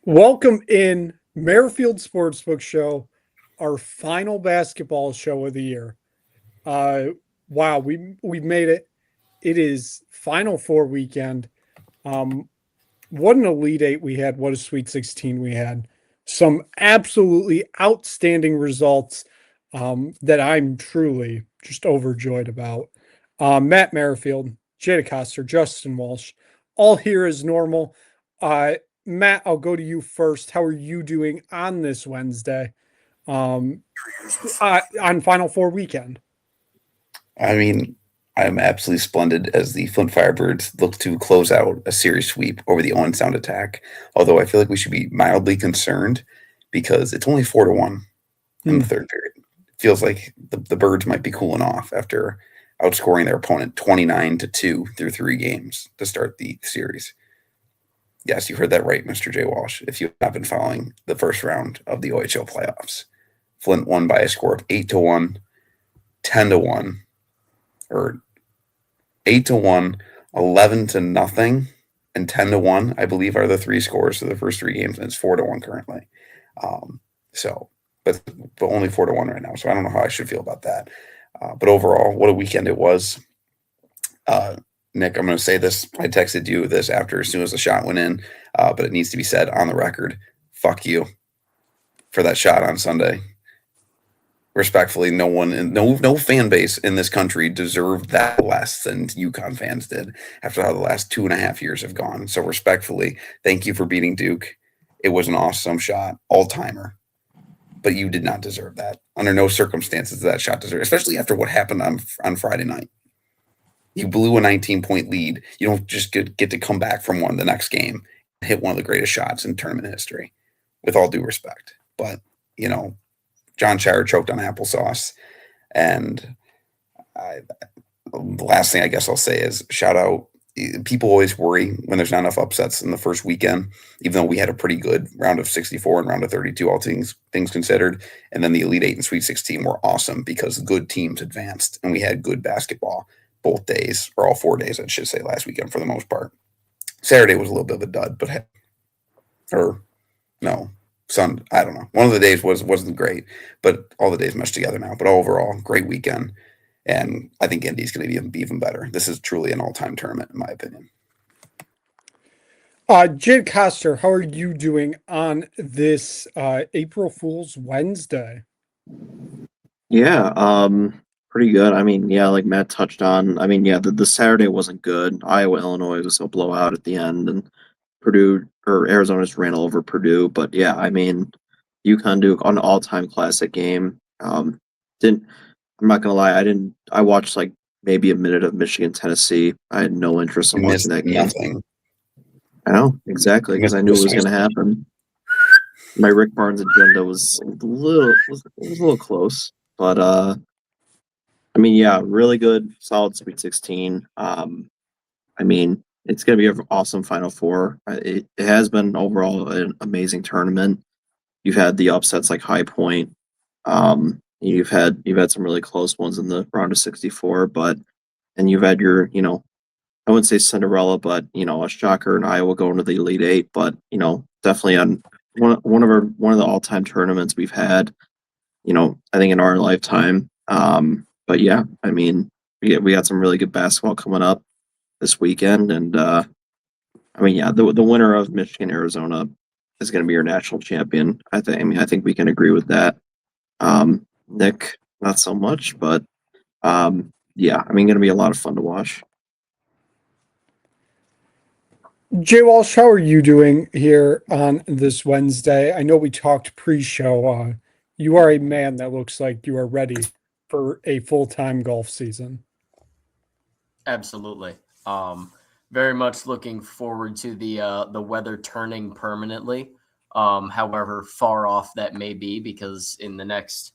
Welcome in Merrifield Sportsbook Show, our final basketball show of the year. Uh, wow, we've made it. It is Final Four weekend. Um, what an Elite Eight we had! What a Sweet 16 we had! Some absolutely outstanding results that I'm truly just overjoyed about. Matt Merrifield, Jada Coster, Justin Walsh, all here as normal. Uh, Matt, I'll go to you first. How are you doing on this Wednesday um, on Final Four weekend? I mean, I'm absolutely splendid as the Flint Firebirds look to close out a series sweep over the Owen Sound attack. Although I feel like we should be mildly concerned because it's only 4-1 in Hmm. the third period. It feels like the Birds might be cooling off after outscoring their opponent 29-2 through 3 games to start the series. Yes, you heard that right, Mr. J. Walsh. If you have been following the first round of the OHL playoffs, Flint won by a score of 8-1, 10-1, or 8-1, 11-0, and 10-1. I believe are the three scores for the first 3 games, and it's 4-1 currently. Um, so, but only 4-1 right now. So I don't know how I should feel about that. But overall, what a weekend it was. Uh, Nick, I'm going to say this. I texted you this after as soon as the shot went in, but it needs to be said on the record. Fuck you for that shot on Sunday. Respectfully, no fan base in this country deserved that less than UConn fans did after how the last 2.5 years have gone. So respectfully, thank you for beating Duke. It was an awesome shot, all timer, but you did not deserve that. Under no circumstances did that shot deserve, especially after what happened on Friday night. You blew a 19-point lead. You don't just get to come back from one the next game and hit one of the greatest shots in tournament history, with all due respect. But you know, John Shire choked on applesauce. And the last thing I guess I'll say is shout out. People always worry when there's not enough upsets in the first weekend, even though we had a pretty good round of 64 and round of 32, all things considered. And then the Elite Eight and Sweet 16 were awesome because good teams advanced and we had good basketball both days, or all 4 days, I should say, last weekend for the most part. Saturday was a little bit of a dud, but or no, I don't know. One of the days wasn't great, but all the days meshed together now. But overall, great weekend, and I think Indy's going to be even better. This is truly an all-time tournament, in my opinion. Jade Coster, how are you doing on this April Fool's Wednesday? Yeah, pretty good. I mean, yeah, like Matt touched on. I mean, yeah, the Saturday wasn't good. Iowa, Illinois was a blowout at the end, and Purdue or Arizona just ran all over Purdue. But yeah, I mean, UConn Duke an all-time classic game. Didn't I'm not gonna lie, I didn't. I watched like maybe a minute of Michigan Tennessee. I had no interest in You watching missed that game. nothing. I know exactly You because missed I a knew it was gonna decisive. happen. My Rick Barnes agenda was a little close, but I mean, yeah, really good, solid Sweet 16. I mean, it's going to be an awesome Final Four. It has been overall an amazing tournament. You've had the upsets like High Point. You've had some really close ones in the round of 64, but and you've had your I wouldn't say Cinderella, but a shocker in Iowa going to the Elite Eight, but definitely on one of the all time tournaments we've had. I think in our lifetime. But yeah, I mean, we got some really good basketball coming up this weekend, and I mean, yeah, the winner of Michigan Arizona is going to be your national champion. I think. I mean, I think we can agree with that. Nick, not so much, but yeah, I mean, going to be a lot of fun to watch. Jay Walsh, how are you doing here on this Wednesday? I know we talked pre-show. You are a man that looks like you are ready for a full-time golf season. Absolutely. Um, Very much looking forward to the weather turning permanently. However far off that may be, because in the next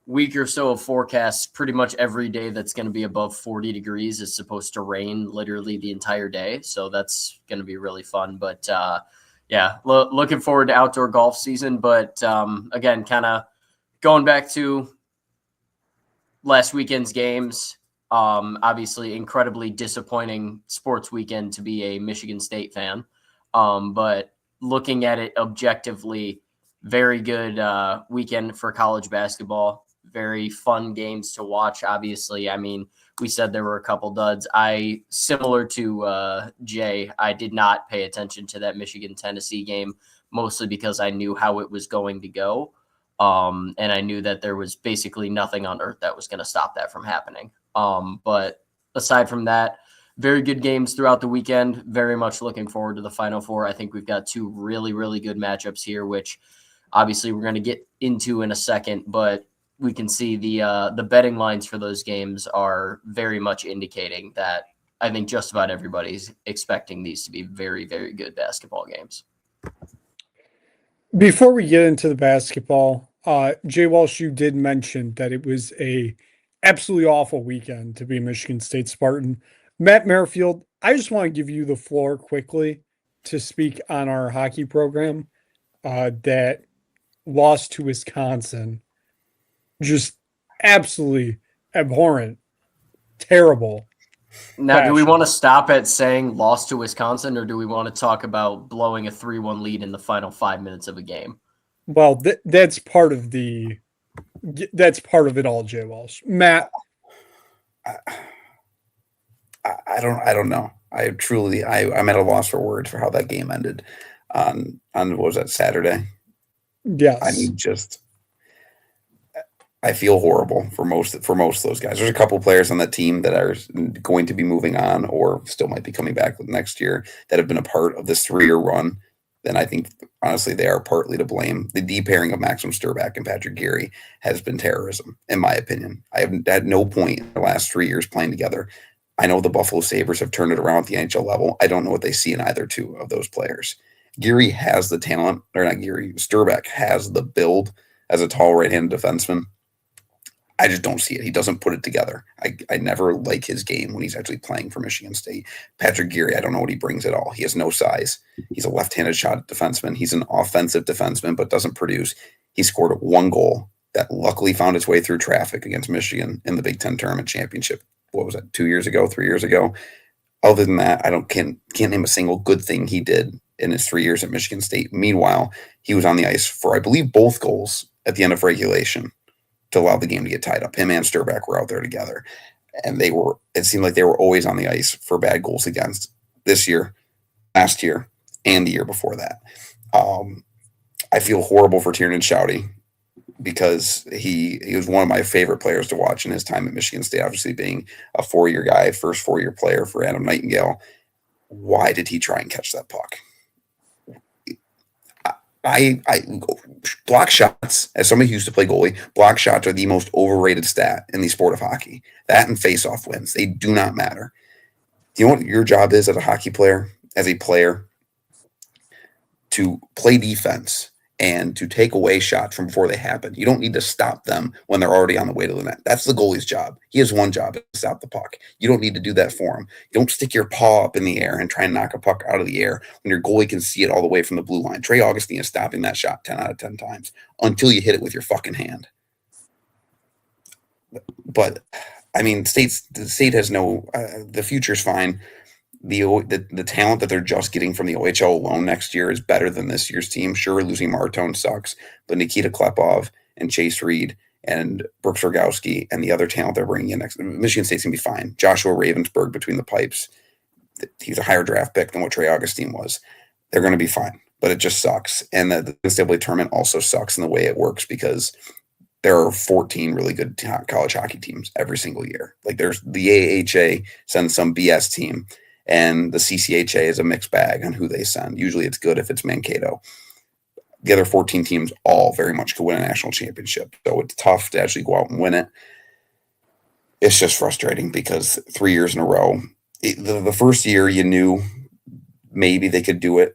week or so of forecasts, pretty much every day that's going to be above 40 degrees is supposed to rain literally the entire day. So that's going to be really fun. But yeah, looking forward to outdoor golf season. But again, kind of going back to last weekend's games. Obviously, incredibly disappointing sports weekend to be a Michigan State fan. But looking at it objectively, very good weekend for college basketball. Very fun games to watch. Obviously, I mean, we said there were a couple duds. Similar to Jay, I did not pay attention to that Michigan-Tennessee game, mostly because I knew how it was going to go. And I knew that there was basically nothing on earth that was going to stop that from happening. But aside from that, very good games throughout the weekend. Very much looking forward to the Final Four. I think we've got two really, really good matchups here, which obviously we're going to get into in a second, but we can see the betting lines for those games are very much indicating that I think just about everybody's expecting these to be very, very good basketball games. Before we get into the basketball, Jay Walsh, you did mention that it was a absolutely awful weekend to be a Michigan State Spartan. Matt Merrifield, I just want to give you the floor quickly to speak on our hockey program that lost to Wisconsin. Just absolutely abhorrent, terrible. Now, do we want to stop at saying lost to Wisconsin, or do we want to talk about blowing a 3-1 lead in the final 5 minutes of a game? Well, that's part of it all, Jay Walsh. Matt, I don't know. I'm at a loss for words for how that game ended on what was that, Saturday? yes. I mean, I feel horrible for most of those guys. There's a couple players on that team that are going to be moving on or still might be coming back next year that have been a part of this 3-year run. Then I think, honestly, they are partly to blame. The de-pairing of Maxim Sturback and Patrick Geary has been terrorism, in my opinion. I have at no point in the last 3 years playing together. I know the Buffalo Sabres have turned it around at the NHL level. I don't know what they see in either two of those players. Geary has the talent, or not Geary, Sturback has the build as a tall right-handed defenseman. I just don't see it. He doesn't put it together. I never like his game when he's actually playing for Michigan State. Patrick Geary, I don't know what he brings at all. He has no size. He's a left-handed shot defenseman. He's an offensive defenseman, but doesn't produce. He scored 1 goal that luckily found its way through traffic against Michigan in the Big Ten Tournament Championship. What was that, 3 years ago? Other than that, can't name a single good thing he did in his 3 years at Michigan State. Meanwhile, he was on the ice for, I believe, both goals at the end of regulation to allow the game to get tied up. Him and Sturback were out there together. And it seemed like they were always on the ice for bad goals against this year, last year, and the year before that. I feel horrible for Tiernan Shouty because he was one of my favorite players to watch in his time at Michigan State, obviously being a 4-year guy, first 4-year player for Adam Nightingale. Why did he try and catch that puck? I block shots, as somebody who used to play goalie, block shots are the most overrated stat in the sport of hockey. That and face-off wins. They do not matter. Do you know what your job is as a hockey player, to play defense and to take away shots from before they happen? You don't need to stop them when they're already on the way to the net. That's the goalie's job. He has one job, to stop the puck. You don't need to do that for him. You don't stick your paw up in the air and try and knock a puck out of the air when your goalie can see it all the way from the blue line. Trey Augustine is stopping that shot 10 out of 10 times until you hit it with your fucking hand. But, I mean, the state has no the future's fine. The talent that they're just getting from the OHL alone next year is better than this year's team. Sure, losing Martone sucks, but Nikita Klepov and Chase Reed and Brooks Rogowski and the other talent they're bringing in next, Michigan State's going to be fine. Joshua Ravensburg between the pipes, he's a higher draft pick than what Trey Augustine was. They're going to be fine, but it just sucks. And the NCAA tournament also sucks in the way it works because there are 14 really good college hockey teams every single year. Like there's the AHA sends some BS team, and the CCHA is a mixed bag on who they send. Usually it's good if it's Mankato. The other 14 teams all very much could win a national championship. So it's tough to actually go out and win it. It's just frustrating because 3 years in a row, the first year you knew maybe they could do it.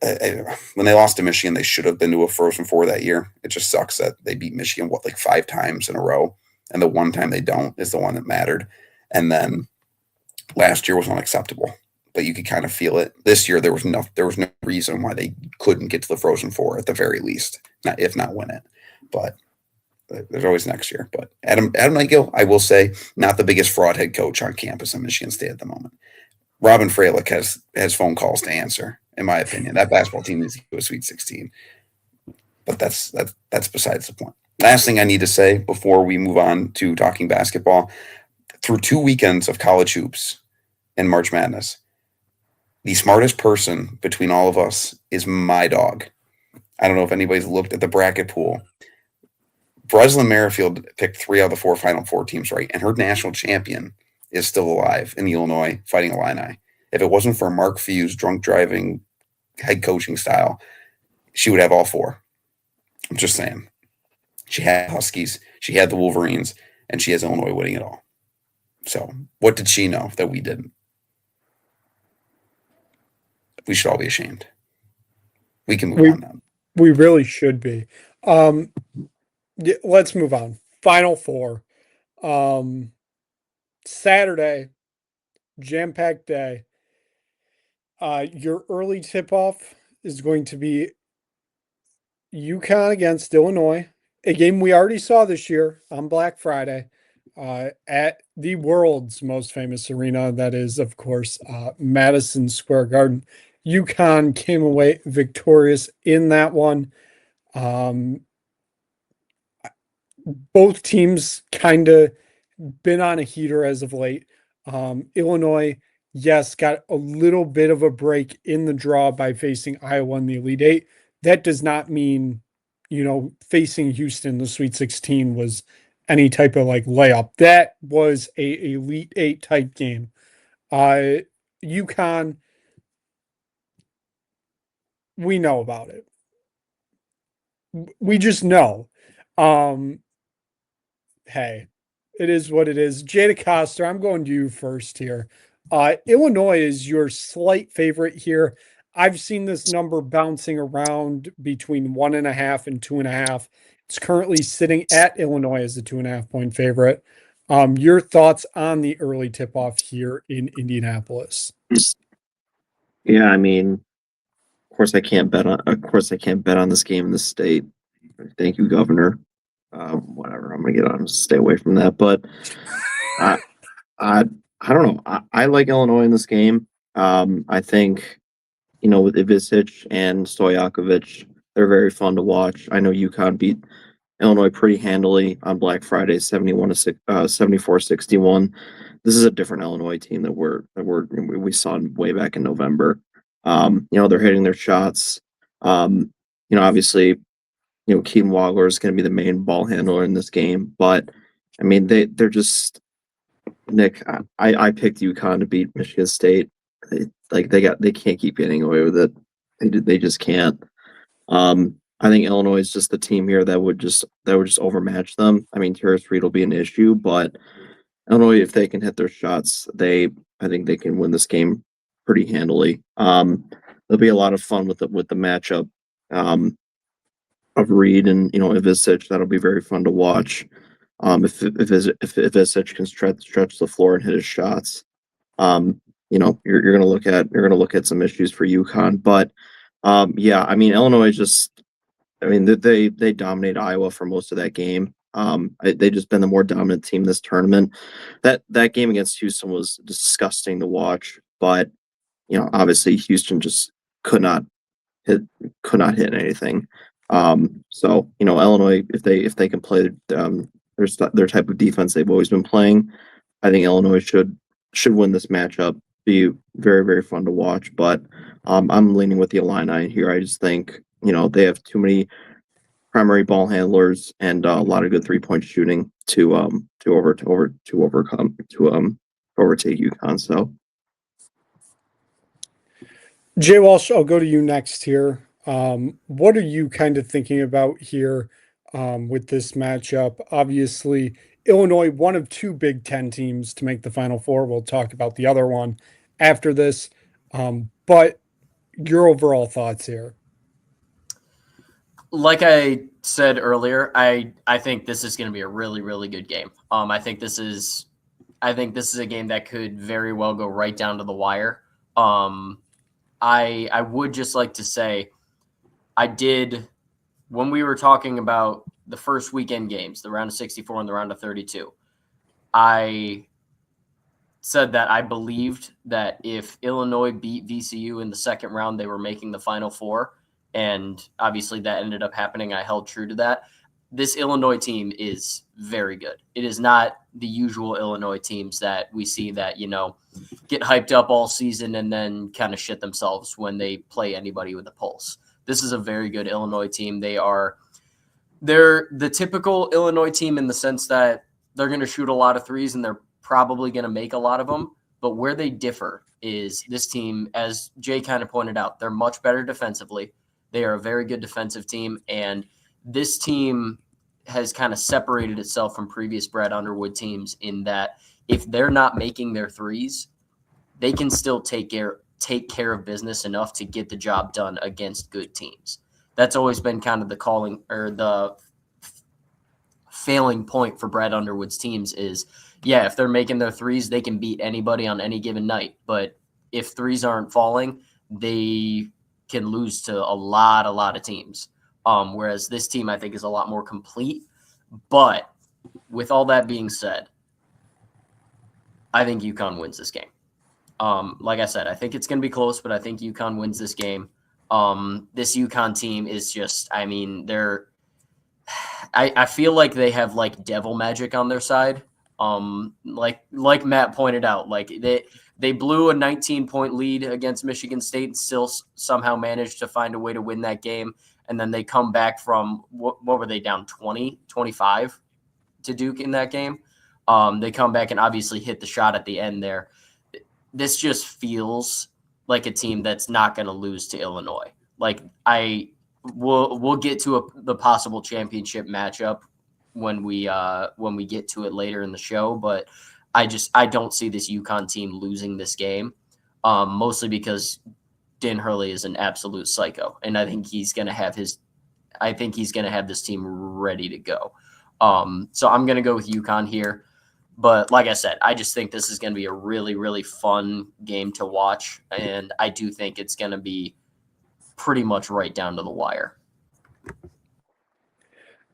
When they lost to Michigan, they should have been to a Frozen Four that year. It just sucks that they beat Michigan, 5 times in a row. And the one time they don't is the one that mattered. And then last year was unacceptable. But you could kind of feel it. This year, there was no reason why they couldn't get to the Frozen Four at the very least, if not win it. But there's always next year. But Adam Nightingale, I will say, not the biggest fraud head coach on campus in Michigan State at the moment. Robin Freilich has phone calls to answer, in my opinion. That basketball team needs to go to Sweet 16. But that's besides the point. Last thing I need to say before we move on to talking basketball, through 2 weekends of college hoops and March Madness, the smartest person between all of us is my dog. I don't know if anybody's looked at the bracket pool. Breslin Merrifield picked 3 out of the 4 Final Four teams right, and her national champion is still alive in Illinois fighting Illini. If it wasn't for Mark Few's drunk driving head coaching style, she would have all 4. I'm just saying. She had Huskies, she had the Wolverines, and she has Illinois winning it all. So what did she know that we didn't? We should all be ashamed. We can move on now. We really should be. Let's move on. Final Four. Saturday, jam-packed day. Your early tip-off is going to be UConn against Illinois, a game we already saw this year on Black Friday at the world's most famous arena. That is, of course, Madison Square Garden. UConn came away victorious in that one. Both teams kind of been on a heater as of late. Illinois, yes, got a little bit of a break in the draw by facing Iowa in the Elite Eight. That does not mean, facing Houston in the Sweet 16 was any type of layup. That was a Elite Eight type game. UConn, we know about it. We just know. Hey, it is what it is. Jada Coster, I'm going to you first here. Illinois is your slight favorite here. I've seen this number bouncing around between 1.5 and 2.5. It's currently sitting at Illinois as a 2.5 point favorite. Your thoughts on the early tip-off here in Indianapolis? Yeah, I mean, of course I can't bet on this game in the state. Thank you, Governor. Whatever, I'm gonna stay away from that. But I don't know. I like Illinois in this game. I think, with Ivisic and Stojakovic, they're very fun to watch. I know UConn beat Illinois pretty handily on Black Friday, 74-61. This is a different Illinois team that we saw way back in November. They're hitting their shots. Obviously, Keaton Wagler is going to be the main ball handler in this game, but I mean, they're just, Nick. I picked UConn to beat Michigan State. They can't keep getting away with it. They just can't. I think Illinois is just the team here that would just overmatch them. I mean, Terrace Reed will be an issue, but Illinois, if they can hit their shots, I think they can win this game pretty handily. There'll be a lot of fun with the matchup of Reed and Ivisic. That'll be very fun to watch. If Ivisic can stretch the floor and hit his shots, you're gonna look at some issues for UConn. But yeah, I mean, Illinois they dominate Iowa for most of that game. They just been the more dominant team this tournament. That game against Houston was disgusting to watch, but obviously Houston just could not hit anything. So Illinois, if they can play their type of defense they've always been playing, I think Illinois should win this matchup. Be very, very fun to watch. But I'm leaning with the Illini here. I just think they have too many primary ball handlers and a lot of good 3-point shooting to overtake UConn. So, Jay Walsh, I'll go to you next here. What are you kind of thinking about here with this matchup? Obviously, Illinois, one of 2 Big Ten teams to make the Final Four. We'll talk about the other one after this. But your overall thoughts here? Like I said earlier, I think this is going to be a really, really good game. I think this is a game that could very well go right down to the wire. I would just like to say, when we were talking about the first weekend games, the round of 64 and the round of 32, I said that I believed that if Illinois beat VCU in the second round, they were making the Final Four. And obviously that ended up happening. I held true to that. This Illinois team is very good. It is not the usual Illinois teams that we see that, get hyped up all season and then kind of shit themselves when they play anybody with a pulse. This is a very good Illinois team. They're the typical Illinois team in the sense that they're going to shoot a lot of threes and they're probably going to make a lot of them. But where they differ is this team, as Jay kind of pointed out, they're much better defensively. They are a very good defensive team. And this team has kind of separated itself from previous Brad Underwood teams in that if they're not making their threes, they can still take care of business enough to get the job done against good teams. That's always been kind of the calling or the failing point for Brad Underwood's teams is, if they're making their threes, they can beat anybody on any given night. But if threes aren't falling, they can lose to a lot of teams. Whereas this team, I think, is a lot more complete. But with all that being said, I think UConn wins this game. Like I said, I think it's going to be close, but I think UConn wins this game. This UConn team is just, I feel like they have like devil magic on their side. Like Matt pointed out, like they blew a 19-point lead against Michigan State and still somehow managed to find a way to win that game. And then they come back from what were they down 20, 25 to Duke in that game. They come back and obviously hit the shot at the end there. This just feels like a team that's not going to lose to Illinois. Like we'll get to the possible championship matchup when we get to it later in the show, but I don't see this UConn team losing this game, mostly because Dan Hurley is an absolute psycho, and I think he's going to have this team ready to go. So I'm going to go with UConn here. But like I said, I just think this is going to be a really, really fun game to watch. And I do think it's going to be pretty much right down to the wire.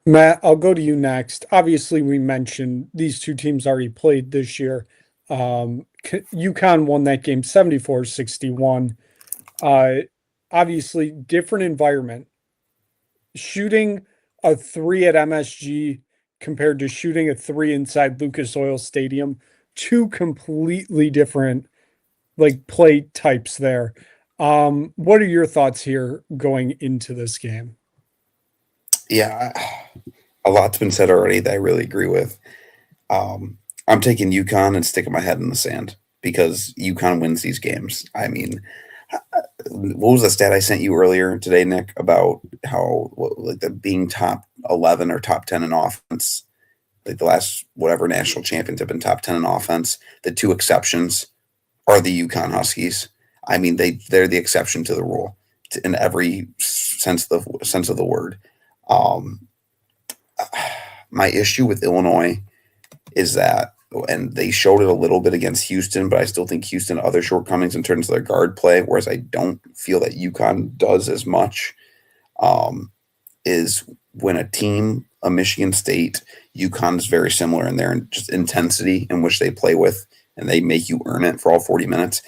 Matt, I'll go to you next. Obviously, we mentioned these two teams already played this year. UConn won that game 74-61. Obviously, different environment. Shooting a 3 at MSG compared to shooting a 3 inside Lucas Oil Stadium, two completely different play types there. What are your thoughts here going into this game? Yeah, a lot's been said already that I really agree with. I'm taking UConn and sticking my head in the sand because UConn wins these games. I mean, what was the stat I sent you earlier today, Nick, about how being top 11 or top 10 in offense, like the last whatever national champions have been top 10 in offense. The two exceptions are the UConn Huskies. I mean, they're the exception to the rule in every sense of the word. My issue with Illinois is that, and they showed it a little bit against Houston, but I still think Houston other shortcomings in terms of their guard play, whereas I don't feel that UConn does as much, is when a team, a Michigan State, UConn is very similar in their just intensity in which they play with, and they make you earn it for all 40 minutes.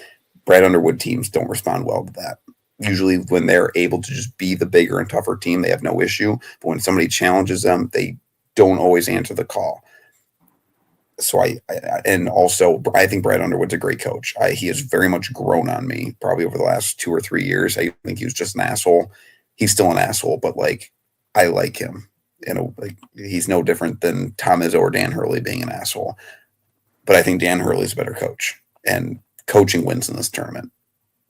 Brad Underwood teams don't respond well to that. Usually when they're able to just be the bigger and tougher team, they have no issue. But when somebody challenges them, they don't always answer the call. So I think Brad Underwood's a great coach. He has very much grown on me probably over the last 2 or 3 years. I think he was just an asshole. He's still an asshole, but I like him. He's no different than Tom Izzo or Dan Hurley being an asshole. But I think Dan Hurley's a better coach, and coaching wins in this tournament.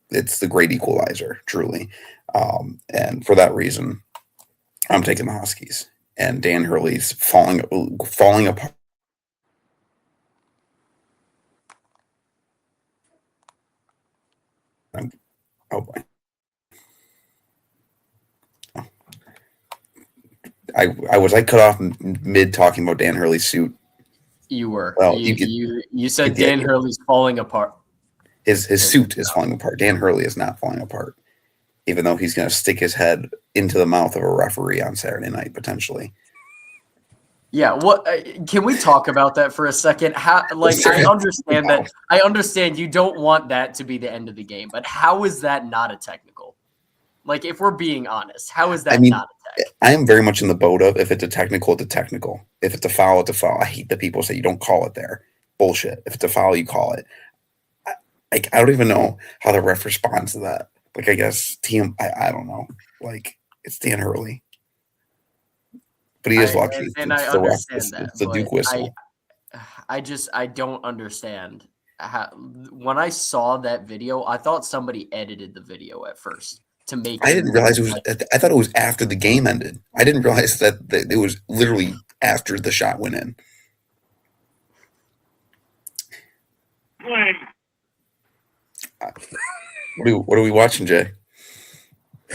It's the great equalizer, truly. And for that reason, I'm taking the Huskies. And Dan Hurley's falling apart. Oh boy. I cut off mid talking about Dan Hurley's suit. You were. Well, you said Dan Hurley's falling apart. His suit is falling apart. Dan Hurley is not falling apart, even though he's going to stick his head into the mouth of a referee on Saturday night, potentially. Yeah, what can we talk about that for a second? How, like, I understand that. I understand you don't want that to be the end of the game, but how is that not a technical? Like, if we're being honest, how is that not a tech? I am very much in the boat of if it's a technical, it's a technical. If it's a foul, it's a foul. I hate that people say you don't call it there. Bullshit. If it's a foul, you call it. I don't even know how the ref responds to that. Like, I guess team. I don't know. Like, it's Dan Hurley. But he is lucky. And I understand that. It's the Duke whistle. I don't understand how. When I saw that video, I thought somebody edited the video at first to make. I didn't realize it was. I thought it was after the game ended. I didn't realize that it was literally after the shot went in. What are we watching, Jay?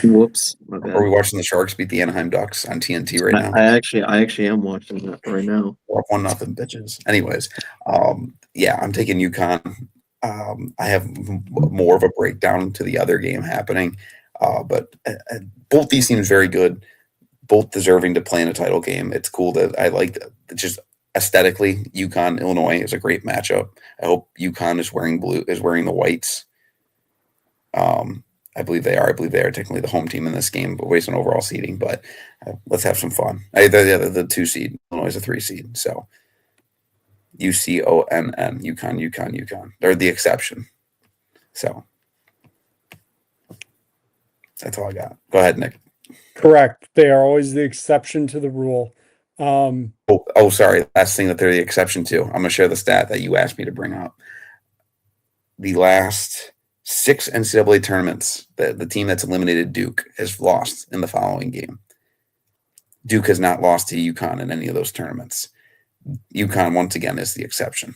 Whoops. My bad. Are we watching the Sharks beat the Anaheim Ducks on TNT right now? I actually am watching that right now. We're up 1-0, bitches. Anyways, yeah, I'm taking UConn. I have more of a breakdown to the other game happening, but both these teams very good, both deserving to play in a title game. It's cool that I like just aesthetically. UConn Illinois is a great matchup. I hope UConn is wearing the whites. I believe they are. I believe they are technically the home team in this game, but based on overall seeding. But let's have some fun. They're the 2 seed. Illinois is a 3 seed. So UConn, UConn. They're the exception. So that's all I got. Go ahead, Nick. Correct. They are always the exception to the rule. Sorry. Last thing that they're the exception to. I'm going to share the stat that you asked me to bring up. The last 6 NCAA tournaments, the team that's eliminated Duke has lost in the following game. Duke has not lost to UConn in any of those tournaments. UConn, once again, is the exception.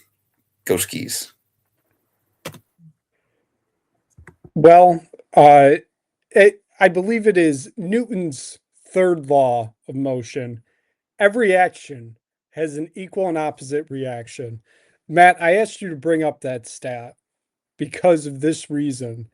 Go Skis. Well, I believe it is Newton's third law of motion. Every action has an equal and opposite reaction. Matt, I asked you to bring up that stat because of this reason.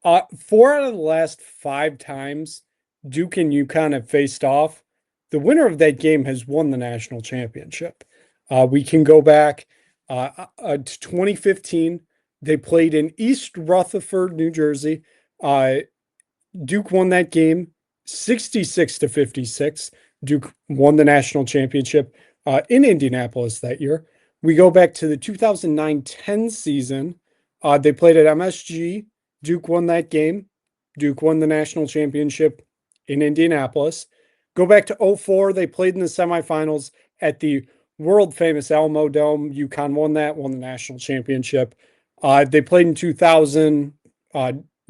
4 out of the last 5 times Duke and UConn have faced off, the winner of that game has won the national championship. We can go back to 2015. They played in East Rutherford, New Jersey. Duke won that game 66-56. Duke won the national championship in Indianapolis that year. We go back to the 2009-10 season. They played at MSG. Duke won that game. Duke won the national championship in Indianapolis. Go back to 2004. They played in the semifinals at the world famous Alamo Dome. UConn won the national championship. They played in 2000.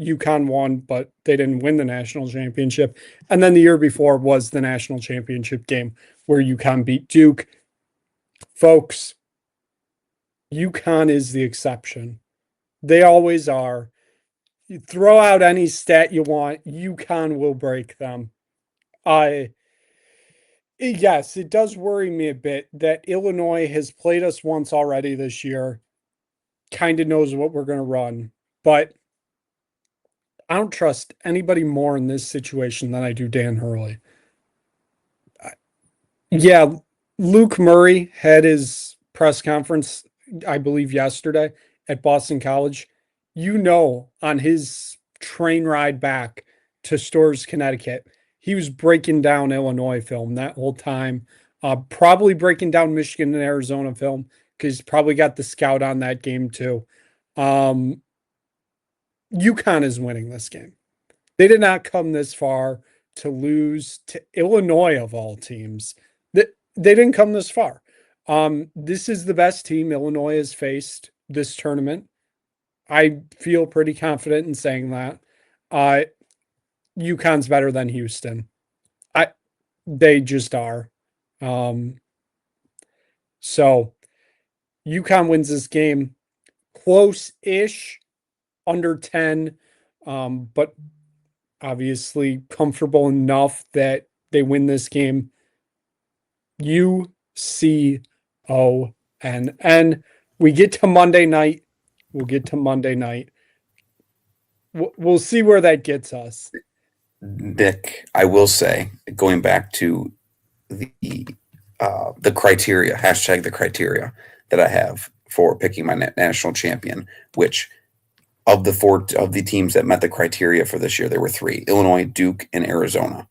UConn won, but they didn't win the national championship. And then the year before was the national championship game where UConn beat Duke. Folks, UConn is the exception. They always are. You throw out any stat you want, UConn will break them. Yes, it does worry me a bit that Illinois has played us once already this year, kind of knows what we're going to run, but I don't trust anybody more in this situation than I do Dan Hurley. Yeah, Luke Murray had his press conference, I believe, yesterday at Boston College. On his train ride back to Storrs, Connecticut, he was breaking down Illinois film that whole time, probably breaking down Michigan and Arizona film because he's probably got the scout on that game too. UConn is winning this game. They did not come this far to lose to Illinois of all teams. They didn't come this far. This is the best team Illinois has faced this tournament. I feel pretty confident in saying that. UConn's better than Houston. They just are. So UConn wins this game close-ish, under 10, but obviously comfortable enough that they win this game. UCONN. We get to Monday night. We'll get to Monday night. We'll see where that gets us. Nick, I will say, going back to the the criteria, hashtag the criteria that I have for picking my national champion, which of the teams that met the criteria for this year, there were 3: Illinois, Duke, and Arizona.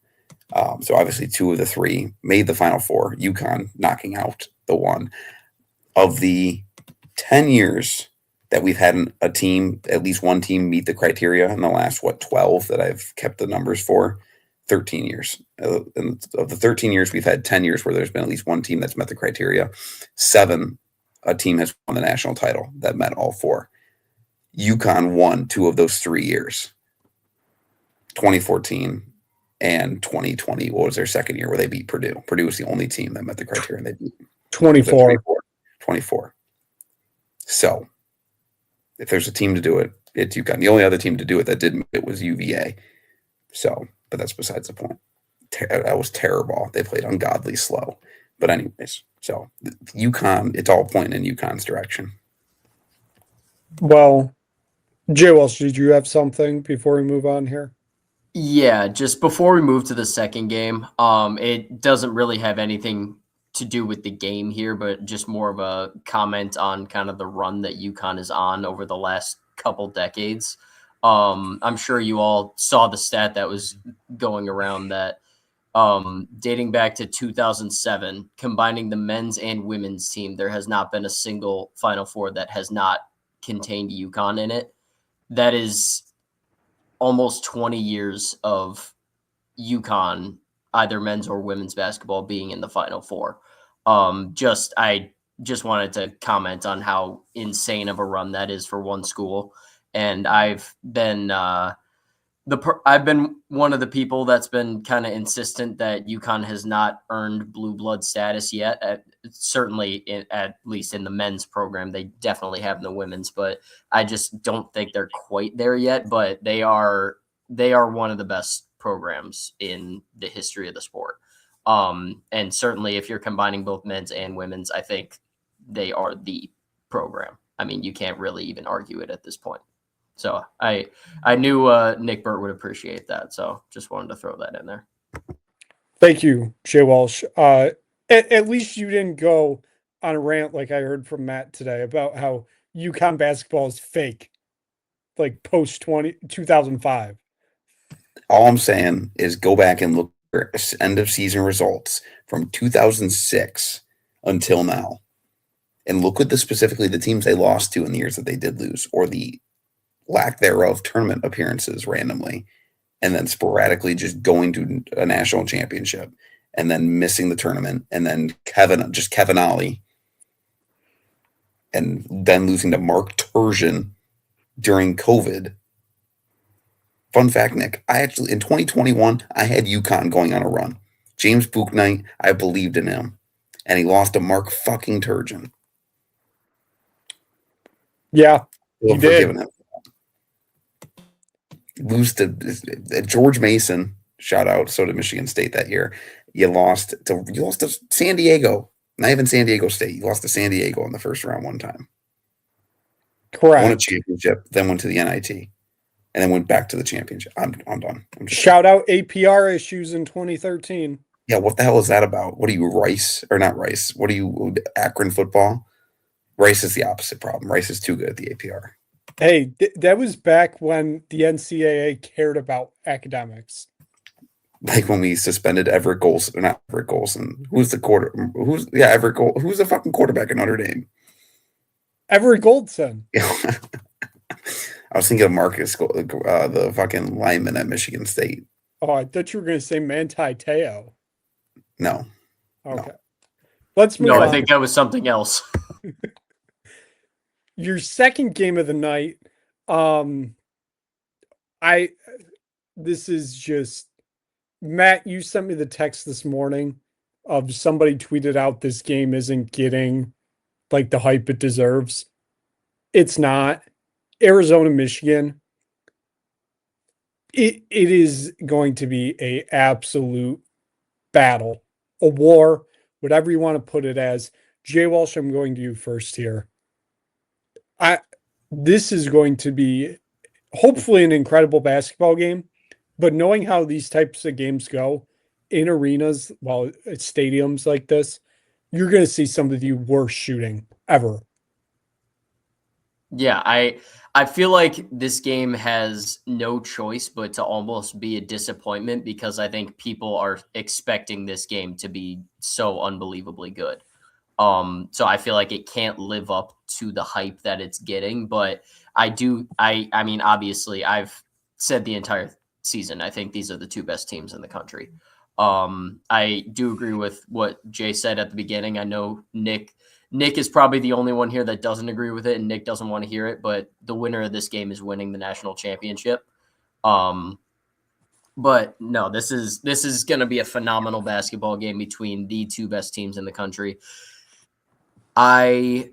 So obviously 2 of the 3 made the Final Four, UConn knocking out the one. Of the 10 years that we've had a team, at least one team meet the criteria in the last, 12 that I've kept the numbers for, 13 years. And of the 13 years, we've had 10 years where there's been at least one team that's met the criteria. 7, a team has won the national title that met all 4. UConn won 2 of those 3 years, 2014 and 2020. What was their second year where they beat Purdue? Purdue was the only team that met the criteria, and they beat 24. 24. So if there's a team to do it, it's UConn. The only other team to do it that didn't, it was UVA. So, but that's besides the point. That was terrible. They played ungodly slow. But anyways, so UConn, it's all pointing in UConn's direction. Well, Jay Walsh, did you have something before we move on here? Yeah, just before we move to the second game, it doesn't really have anything to do with the game here, but just more of a comment on kind of the run that UConn is on over the last couple decades. I'm sure you all saw the stat that was going around that dating back to 2007, combining the men's and women's team, there has not been a single Final Four that has not contained UConn in it. That is almost 20 years of UConn, either men's or women's basketball, being in the Final Four. I just wanted to comment on how insane of a run that is for one school. And I've been I've been one of the people that's been kind of insistent that UConn has not earned blue blood status yet. Certainly, at least in the men's program, they definitely have in the women's, but I just don't think they're quite there yet. But they are one of the best programs in the history of the sport. And certainly, if you're combining both men's and women's, I think they are the program. I mean, you can't really even argue it at this point. So I knew Nick Burt would appreciate that. So just wanted to throw that in there. Thank you, Jay Walsh. At least you didn't go on a rant like I heard from Matt today about how UConn basketball is fake, like post 2005. All I'm saying is go back and look for end of season results from 2006 until now, and look at specifically the teams they lost to in the years that they did lose, or the lack thereof tournament appearances randomly, and then sporadically just going to a national championship and then missing the tournament, and then Kevin Ollie, and then losing to Mark Turgeon during COVID. Fun fact, Nick, I actually, in 2021, I had UConn going on a run. James Bouknight, I believed in him, and he lost to Mark fucking Turgeon. Yeah, he did. Him. Lose to George Mason, shout out. So did Michigan State that year. You lost to San Diego, not even San Diego State. You lost to San Diego in the first round one time. Correct. Won a championship, then went to the NIT, and then went back to the championship. I'm done. Shout out APR issues in 2013. Yeah, what the hell is that about? What are you, Rice or not Rice? What are you, Akron football? Rice is the opposite problem. Rice is too good at the APR. Hey, that was back when the NCAA cared about academics. Like when we suspended Everett Golson, or not Everett Golson. Who's the fucking quarterback in Notre Dame? Everett Goldson. I was thinking of Marcus, the fucking lineman at Michigan State. Oh, I thought you were going to say Manti Te'o. No. Okay. No. Let's move on. I think that was something else. Your second game of the night. This is just, Matt, you sent me the text this morning of somebody tweeted out this game isn't getting like the hype it deserves. It's not. Arizona, Michigan. It is going to be a absolute battle, a war, whatever you want to put it as. Jay Walsh, I'm going to you first here. This is going to be hopefully an incredible basketball game, but knowing how these types of games go in arenas, stadiums like this, you're going to see some of the worst shooting ever. Yeah, I feel like this game has no choice but to almost be a disappointment because I think people are expecting this game to be so unbelievably good. So I feel like it can't live up to the hype that it's getting, but I mean, obviously I've said the entire season, I think these are the two best teams in the country. I do agree with what Jay said at the beginning. I know Nick is probably the only one here that doesn't agree with it, and Nick doesn't want to hear it, but the winner of this game is winning the national championship. But no, this is going to be a phenomenal basketball game between the two best teams in the country. I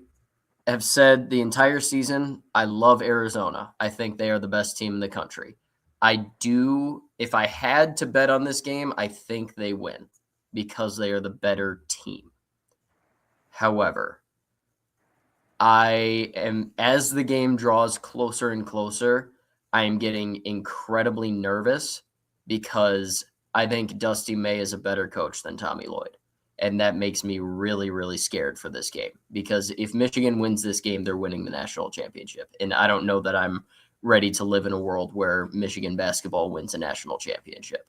have said the entire season, I love Arizona. I think they are the best team in the country. If I had to bet on this game, I think they win because they are the better team. However, as the game draws closer and closer, I am getting incredibly nervous because I think Dusty May is a better coach than Tommy Lloyd. And that makes me really, really scared for this game because if Michigan wins this game, they're winning the national championship. And I don't know that I'm ready to live in a world where Michigan basketball wins a national championship.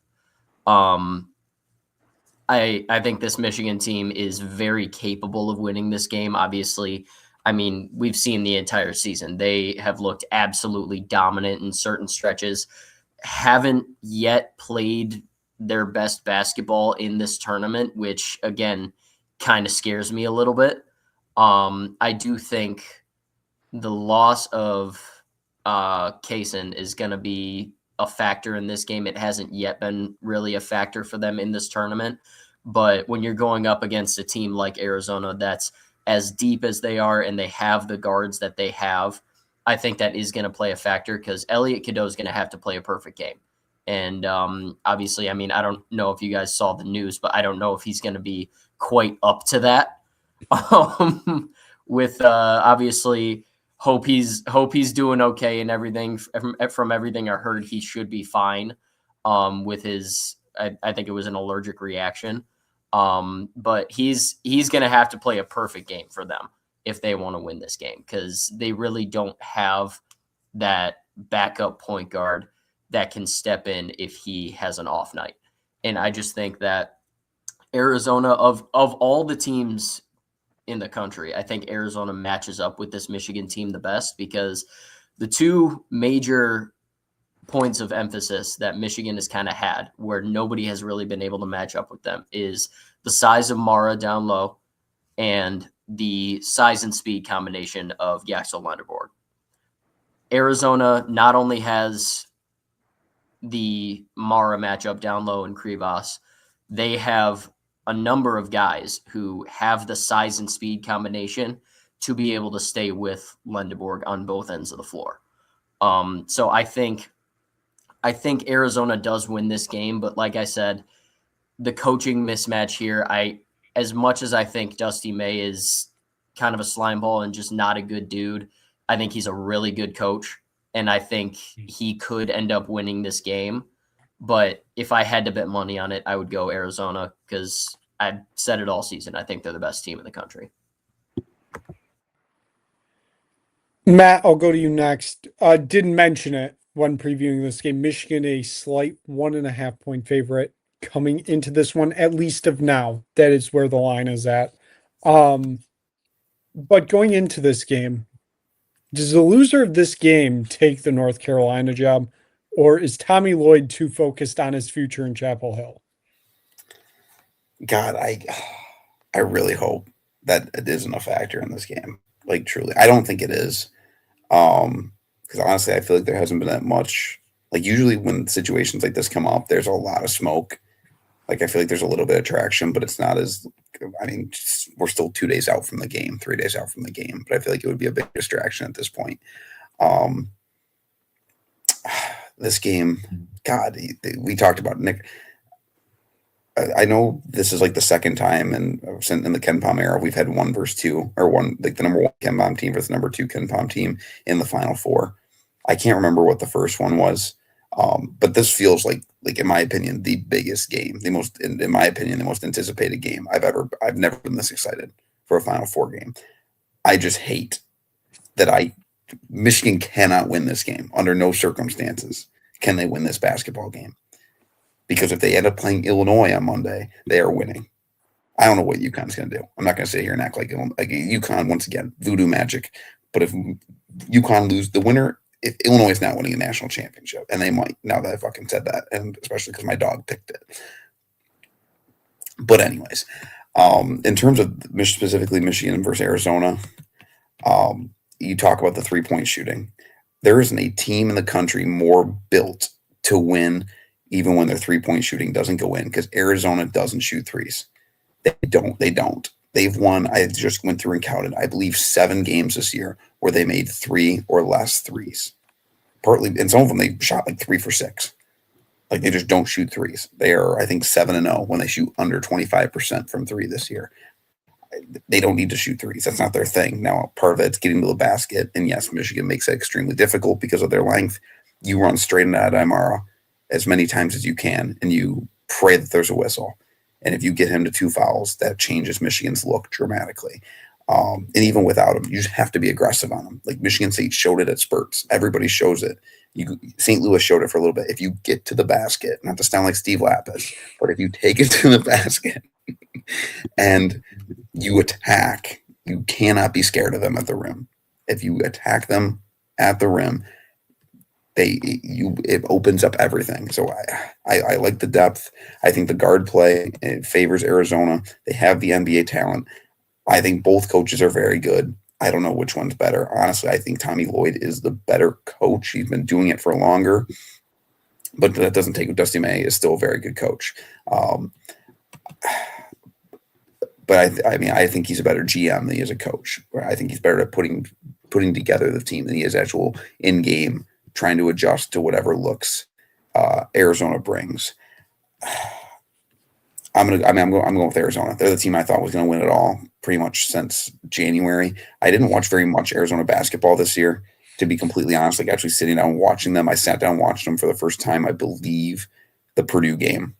I think this Michigan team is very capable of winning this game. Obviously, I mean, we've seen the entire season. They have looked absolutely dominant in certain stretches, haven't yet played their best basketball in this tournament, which again kind of scares me a little bit. I do think the loss of Kaysen is going to be a factor in this game. It hasn't yet been really a factor for them in this tournament, but when you're going up against a team like Arizona that's as deep as they are and they have the guards that they have, I think that is going to play a factor because Elliot Cadeau is going to have to play a perfect game. And obviously, I mean, I don't know if you guys saw the news, but I don't know if he's going to be quite up to that. With obviously, hope he's doing okay and everything. From everything I heard, he should be fine. With his, I think it was an allergic reaction. But he's going to have to play a perfect game for them if they want to win this game because they really don't have that backup point guard that can step in if he has an off night. And I just think that Arizona, of all the teams in the country, I think Arizona matches up with this Michigan team the best because the two major points of emphasis that Michigan has kind of had where nobody has really been able to match up with them is the size of Mara down low and the size and speed combination of Yaxel Lenderborg. Arizona not only has the Mara matchup down low in Krivas, they have a number of guys who have the size and speed combination to be able to stay with Lenderborg on both ends of the floor. So I think Arizona does win this game, but like I said, the coaching mismatch here, as much as I think Dusty May is kind of a slime ball and just not a good dude, I think he's a really good coach. And I think he could end up winning this game. But if I had to bet money on it, I would go Arizona because I've said it all season. I think they're the best team in the country. Matt, I'll go to you next. Didn't mention it when previewing this game. Michigan, a slight 1.5 point favorite coming into this one, at least of now. That is where the line is at. But going into this game, does the loser of this game take the North Carolina job, or is Tommy Lloyd too focused on his future in Chapel Hill? God, I really hope that it isn't a factor in this game. Like, truly. I don't think it is. Because honestly, I feel like there hasn't been that much. Like, usually when situations like this come up, there's a lot of smoke. Like, I feel like there's a little bit of traction, but it's not as, I mean, we're still 2 days out from the game, 3 days out from the game. But I feel like it would be a big distraction at this point. This game, God, we talked about Nick. I know this is like the second time in the Ken Pom era we've had 1 versus 2, or one, like the number 1 Ken Pom team versus the number 2 Ken Pom team in the Final Four. I can't remember what the first one was. But this feels like in my opinion, the biggest game, in my opinion, the most anticipated game I've never been this excited for a Final Four game. I just hate that Michigan cannot win this game under no circumstances. Can they win this basketball game? Because if they end up playing Illinois on Monday, they are winning. I don't know what UConn's going to do. I'm not going to sit here and act like UConn, once again, voodoo magic. But if UConn lose the winner, if Illinois is not winning a national championship, and they might, now that I fucking said that, and especially because my dog picked it. But anyways, in terms of specifically Michigan versus Arizona, you talk about the 3-point shooting. There isn't a team in the country more built to win even when their 3-point shooting doesn't go in, because Arizona doesn't shoot threes. They don't. They've won, I just went through and counted, I believe 7 games this year where they made 3 or less threes. Partly, and some of them they shot like 3 for 6. Like they just don't shoot threes. They are, I think, 7-0 when they shoot under 25% from 3 this year. They don't need to shoot threes. That's not their thing. Now, part of it's getting to the basket. And yes, Michigan makes it extremely difficult because of their length. You run straight into Adamara as many times as you can, and you pray that there's a whistle. And if you get him to 2 fouls, that changes Michigan's look dramatically. And even without him, you just have to be aggressive on him. Like Michigan State showed it at spurts. Everybody shows it. St. Louis showed it for a little bit. If you get to the basket, not to sound like Steve Lapis, but if you take it to the basket and you attack, you cannot be scared of them at the rim. If you attack them at the rim, it opens up everything. So I like the depth. I think the guard play, it favors Arizona. They have the NBA talent. I think both coaches are very good. I don't know which one's better. Honestly, I think Tommy Lloyd is the better coach. He's been doing it for longer, but that doesn't take Dusty May is still a very good coach. But I think he's a better GM than he is a coach. I think he's better at putting together the team than he is actual in game, trying to adjust to whatever looks Arizona brings. I'm going with Arizona. They're the team I thought was going to win it all pretty much since January. I didn't watch very much Arizona basketball this year, to be completely honest. Like actually sitting down and watching them, I sat down and watched them for the first time, I believe, the Purdue game.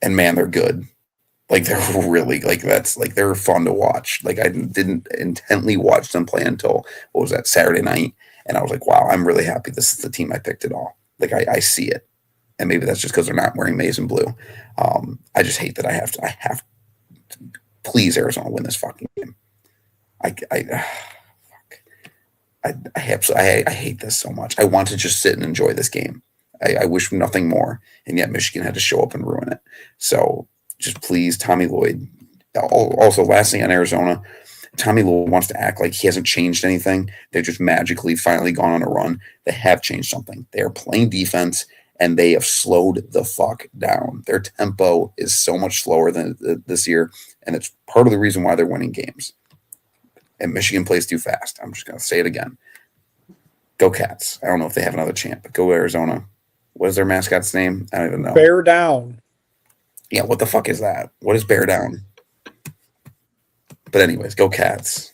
And man, they're good. Like they're really they're fun to watch. Like I didn't intently watch them play until what was that, Saturday night, and I was like, wow, I'm really happy this is the team I picked it all. Like I see it, and maybe that's just because they're not wearing maize and blue. I just hate that I have to please Arizona win this fucking game. I hate this so much. I want to just sit and enjoy this game. I wish nothing more, and yet Michigan had to show up and ruin it. So just please, Tommy Lloyd. Also, last thing on Arizona, Tommy Lloyd wants to act like he hasn't changed anything. They've just magically finally gone on a run. They have changed something. They are playing defense, and they have slowed the fuck down. Their tempo is so much slower than this year, and it's part of the reason why they're winning games. And Michigan plays too fast. I'm just going to say it again. Go Cats. I don't know if they have another champ, but go Arizona. What is their mascot's name? I don't even know. Bear down. Yeah, what the fuck is that? What is bear down? But anyways, go Cats.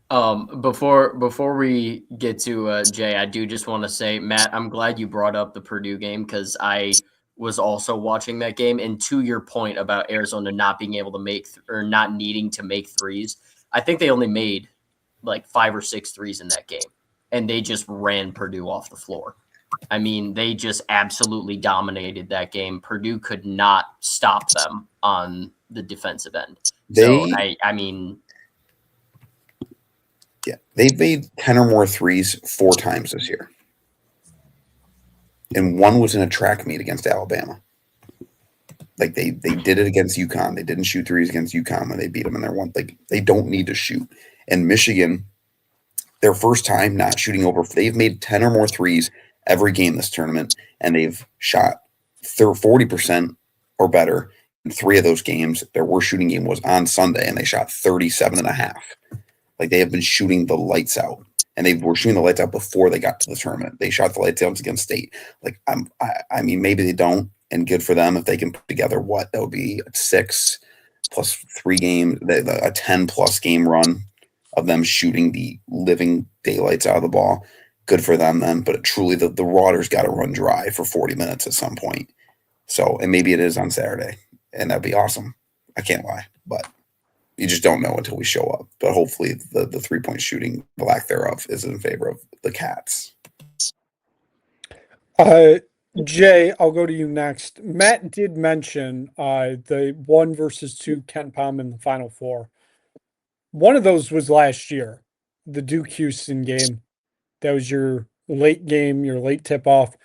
Before we get to Jay, I do just want to say, Matt, I'm glad you brought up the Purdue game because I was also watching that game. And to your point about Arizona not being able to make or not needing to make threes, I think they only made like 5 or 6 threes in that game, and they just ran Purdue off the floor. I mean, they just absolutely dominated that game. Purdue could not stop them on the defensive end. They've made 10 or more threes 4 times this year. And one was in a track meet against Alabama. Like they did it against UConn. They didn't shoot threes against UConn when they beat them in their one. Like they don't need to shoot. And Michigan, their first time not shooting over, they've made 10 or more threes every game this tournament, and they've shot 40% or better in 3 of those games. Their worst shooting game was on Sunday, and they shot 37.5. Like they have been shooting the lights out, and they were shooting the lights out before they got to the tournament. They shot the lights out against State. Like I mean, maybe they don't, and good for them if they can put together what that would be 6 plus 3 games, a 10 plus game run of them shooting the living daylights out of the ball. good for them then. But truly, the water's got to run dry for 40 minutes at some point. So, and maybe it is on Saturday, and that'd be awesome. I can't lie, but you just don't know until we show up. But hopefully, the 3-point shooting, the lack thereof, is in favor of the Cats. Jay, I'll go to you next. Matt did mention the 1 versus 2 Ken Palm in the Final Four. One of those was last year, the Duke Houston game. That was your late game, your late tip off.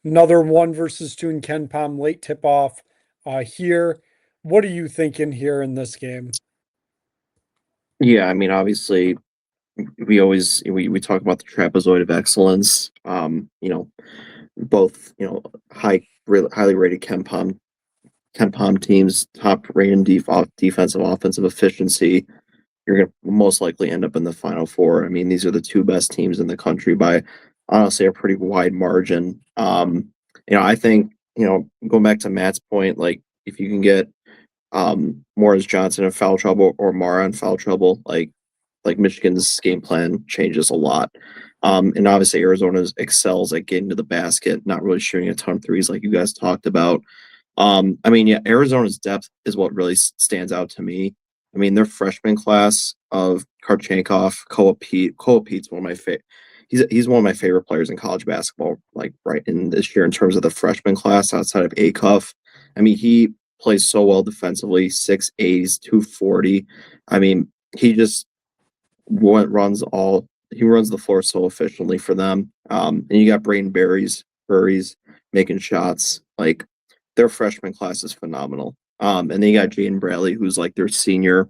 Another 1 versus 2 in Ken Palm, late tip off here. What are you thinking here in this game? Yeah, I mean, obviously, we always we talk about the trapezoid of excellence. Both highly rated Ken Palm teams, top rated defensive offensive efficiency. You're going to most likely end up in the Final Four. I mean, these are the 2 best teams in the country by honestly a pretty wide margin. I think going back to Matt's point, like if you can get Morris Johnson in foul trouble or Mara in foul trouble, like Michigan's game plan changes a lot. And obviously Arizona excels at getting to the basket, not really shooting a ton of threes like you guys talked about. Arizona's depth is what really stands out to me. I mean, their freshman class of Karchenkov, Koa Pete's one of my favorite. He's one of my favorite players in college basketball, like right in this year in terms of the freshman class outside of Acuff. I mean, he plays so well defensively, 6'8", 240. I mean, he just runs the floor so efficiently for them. And you got Braden Burries making shots. Like their freshman class is phenomenal. And then you got Jaden Bradley, who's like their senior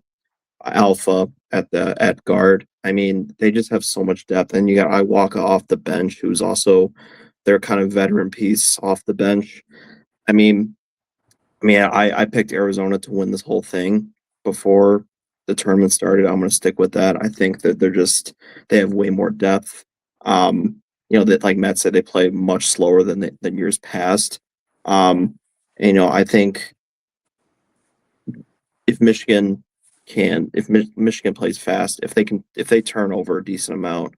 alpha at guard. I mean, they just have so much depth. And you got Iwaka off the bench, who's also their kind of veteran piece off the bench. I picked Arizona to win this whole thing before the tournament started. I'm going to stick with that. I think that they have way more depth. That like Matt said, they play much slower than years past. I think if Michigan plays fast, if they turn over a decent amount,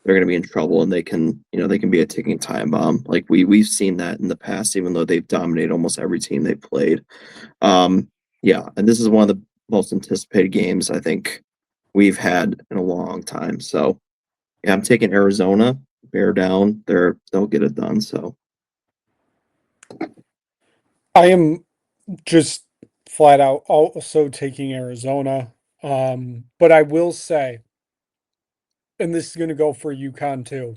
they're going to be in trouble, and they can be a ticking time bomb. Like we've seen that in the past, even though they've dominated almost every team they played. And this is one of the most anticipated games I think we've had in a long time. So yeah, I'm taking Arizona. Bear down. They'll get it done. So I am just flat out also taking Arizona. But I will say, and this is going to go for UConn too.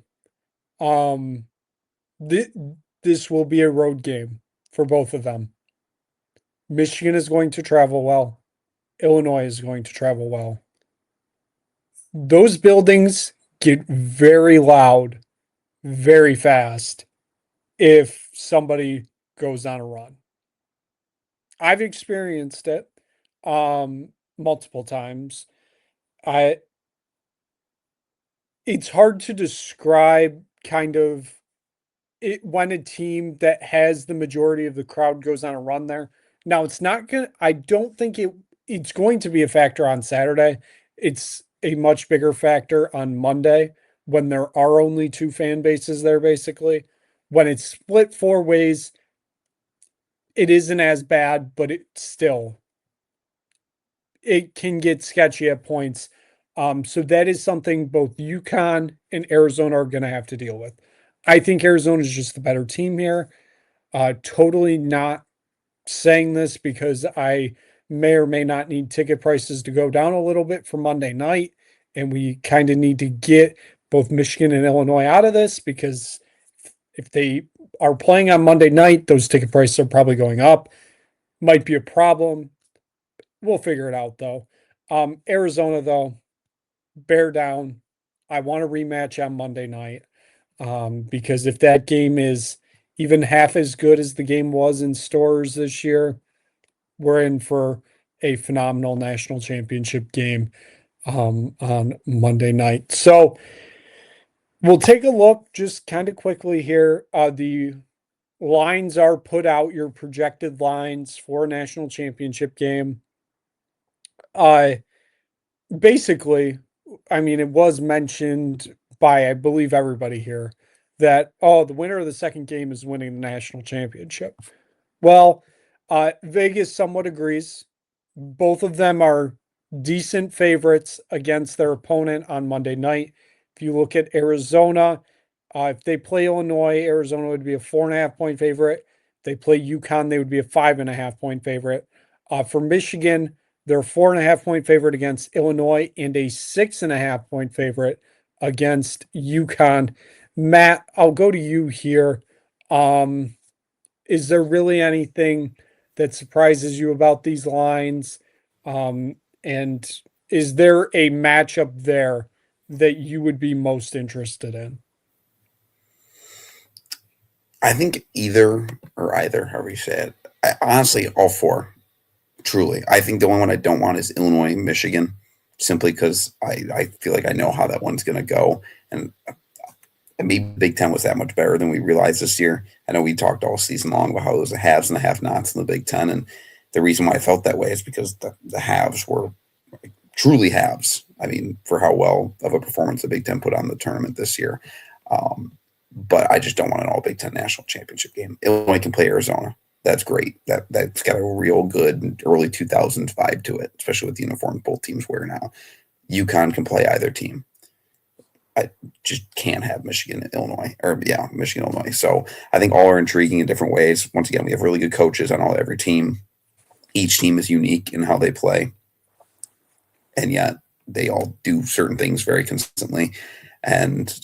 This will be a road game for both of them. Michigan is going to travel well. Illinois is going to travel well. Those buildings get very loud very fast if somebody goes on a run. I've experienced it multiple times. It's hard to describe kind of it when a team that has the majority of the crowd goes on a run there. Now it's not going to, I don't think it's going to be a factor on Saturday. It's a much bigger factor on Monday when there are only 2 fan bases there, basically. When it's split 4 ways, it isn't as bad, but it can get sketchy at points. So that is something both UConn and Arizona are going to have to deal with. I think Arizona is just the better team here. Totally not saying this because I may or may not need ticket prices to go down a little bit for Monday night. And we kind of need to get both Michigan and Illinois out of this because if they are playing on Monday night, those ticket prices are probably going up. Might be a problem. We'll figure it out though. Arizona though, bear down. I want a rematch on Monday night because if that game is even half as good as the game was in Stores this year, we're in for a phenomenal national championship game on Monday night. So we'll take a look just kind of quickly here. The lines are put out, your projected lines for a national championship game. Basically, I mean, it was mentioned by, I believe, everybody here that, oh, the winner of the second game is winning the national championship. Well, Vegas somewhat agrees. Both of them are decent favorites against their opponent on Monday night. If you look at Arizona, if they play Illinois, Arizona would be a 4.5-point favorite. If they play UConn, they would be a 5.5-point favorite. For Michigan, they're a 4.5-point favorite against Illinois and a 6.5-point favorite against UConn. Matt, I'll go to you here. Is there really anything that surprises you about these lines? And is there a matchup there that you would be most interested in? I think either, however you say it. Honestly, all four. Truly. I think the only one I don't want is Illinois, Michigan, simply because I feel like I know how that one's going to go. And maybe Big Ten was that much better than we realized this year. I know we talked all season long about how it was the haves and the have-nots in the Big Ten. And the reason why I felt that way is because the haves were truly haves. I mean, for how well of a performance the Big Ten put on the tournament this year. But I just don't want an all Big Ten national championship game. Illinois can play Arizona. That's great. That's got a real good early 2000s vibe to it, especially with the uniform both teams wear now. UConn can play either team. I just can't have Michigan, Illinois. So I think all are intriguing in different ways. Once again, we have really good coaches on every team. Each team is unique in how they play, and yet they all do certain things very consistently. And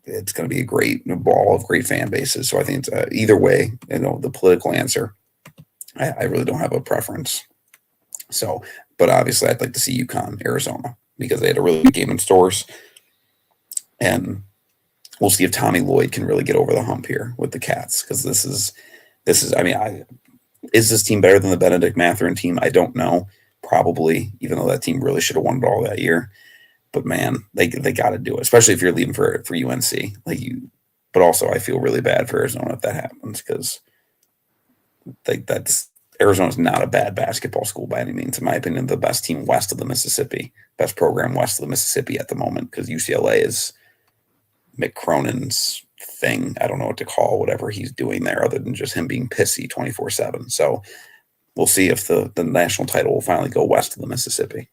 it's going to be a great ball of great fan bases. So I think it's either way, the political answer, I really don't have a preference. So, but obviously I'd like to see UConn, Arizona, because they had a really good game in stores. And we'll see if Tommy Lloyd can really get over the hump here with the Cats. Because this is, is this team better than the Benedict Mathurin team? I don't know. Probably, even though that team really should have won it all that year. But man, they got to do it, especially if you're leaving for UNC. But also I feel really bad for Arizona if that happens, because Arizona's not a bad basketball school by any means. In my opinion, the best team west of the Mississippi, best program west of the Mississippi at the moment, because UCLA is Mick Cronin's thing. I don't know what to call whatever he's doing there other than just him being pissy 24/7. So we'll see if the national title will finally go west of the Mississippi.